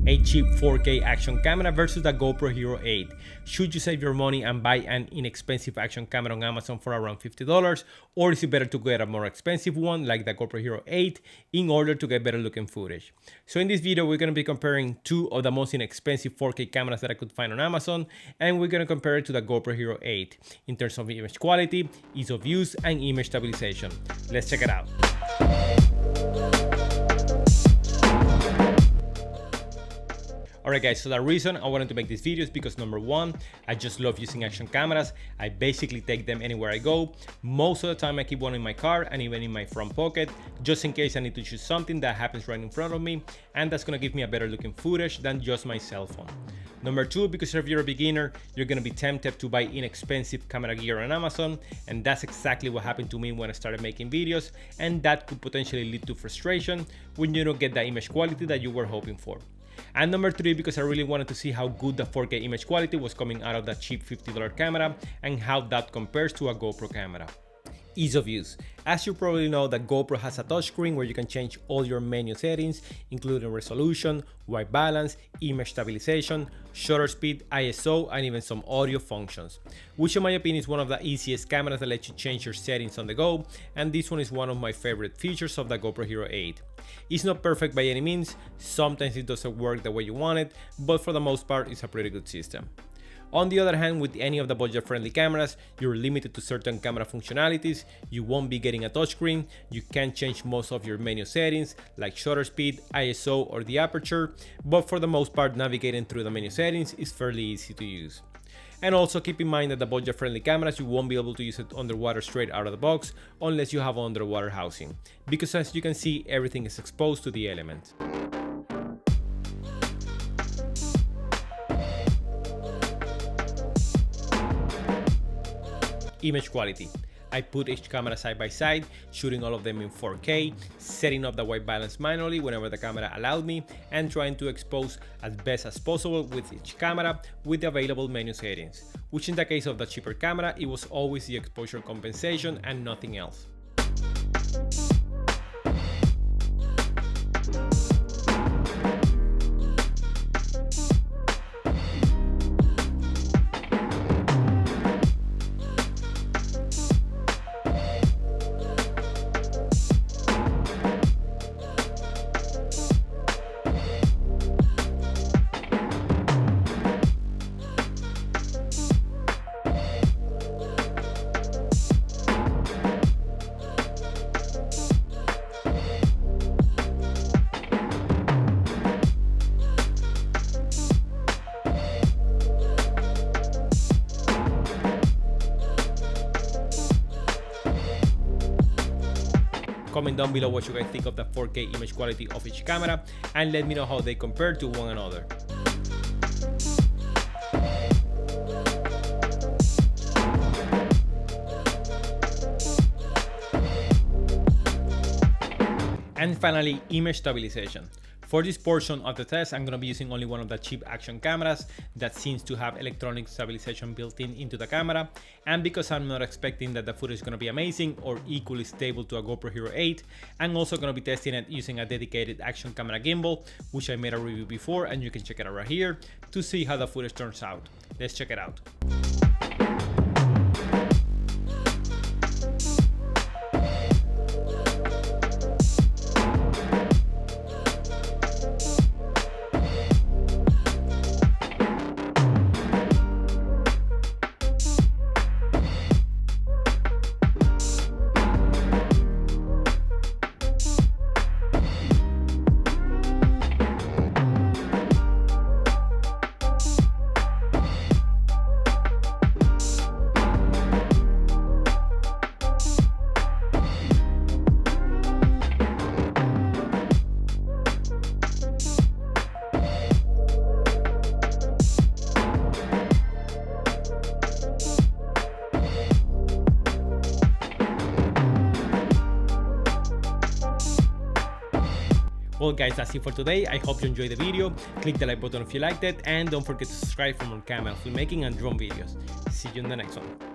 a cheap 4K action camera versus the GoPro Hero 8. Should you save your money and buy an inexpensive action camera on Amazon for around $50, or is it better to get a more expensive one like the GoPro Hero 8 in order to get better looking footage? So in this video, we're going to be comparing two of the most inexpensive 4K cameras that I could find on Amazon, and we're going to compare it to the GoPro Hero 8 in terms of image quality, ease of use, and image stabilization. Let's check it out. Alright guys, so the reason I wanted to make this video is because number one, I just love using action cameras. I basically take them anywhere I go. Most of the time I keep one in my car and even in my front pocket, just in case I need to shoot something that happens right in front of me, and that's gonna give me a better looking footage than just my cell phone. Number two, because if you're a beginner, you're gonna be tempted to buy inexpensive camera gear on Amazon, and that's exactly what happened to me when I started making videos, and that could potentially lead to frustration when you don't get the image quality that you were hoping for. And number three, because I really wanted to see how good the 4K image quality was coming out of that cheap $50 camera and how that compares to a GoPro camera. Ease of use. As you probably know, the GoPro has a touchscreen where you can change all your menu settings, including resolution, white balance, image stabilization, shutter speed, ISO, and even some audio functions, which in my opinion is one of the easiest cameras that lets you change your settings on the go, and this one is one of my favorite features of the GoPro Hero 8. It's not perfect by any means, sometimes it doesn't work the way you want it, but for the most part it's a pretty good system. On the other hand, with any of the budget-friendly cameras, you're limited to certain camera functionalities, you won't be getting a touchscreen, you can't change most of your menu settings like shutter speed, ISO, or the aperture, but for the most part navigating through the menu settings is fairly easy to use. And also keep in mind that the budget-friendly cameras, you won't be able to use it underwater straight out of the box unless you have underwater housing, because as you can see, everything is exposed to the elements. Image quality. I put each camera side by side, shooting all of them in 4K, setting up the white balance manually whenever the camera allowed me, and trying to expose as best as possible with each camera with the available menu settings, which in the case of the cheaper camera, it was always the exposure compensation and nothing else. Comment down below what you guys think of the 4K image quality of each camera, and let me know how they compare to one another. And finally, image stabilization. For this portion of the test, I'm going to be using only one of the cheap action cameras that seems to have electronic stabilization built into the camera, and because I'm not expecting that the footage is going to be amazing or equally stable to a GoPro Hero 8, I'm also going to be testing it using a dedicated action camera gimbal, which I made a review before, and you can check it out right here to see how the footage turns out. Let's check it out. Well guys, that's it for today. I hope you enjoyed the video. Click the like button if you liked it, and don't forget to subscribe for more camera filmmaking and drone videos. See you in the next one.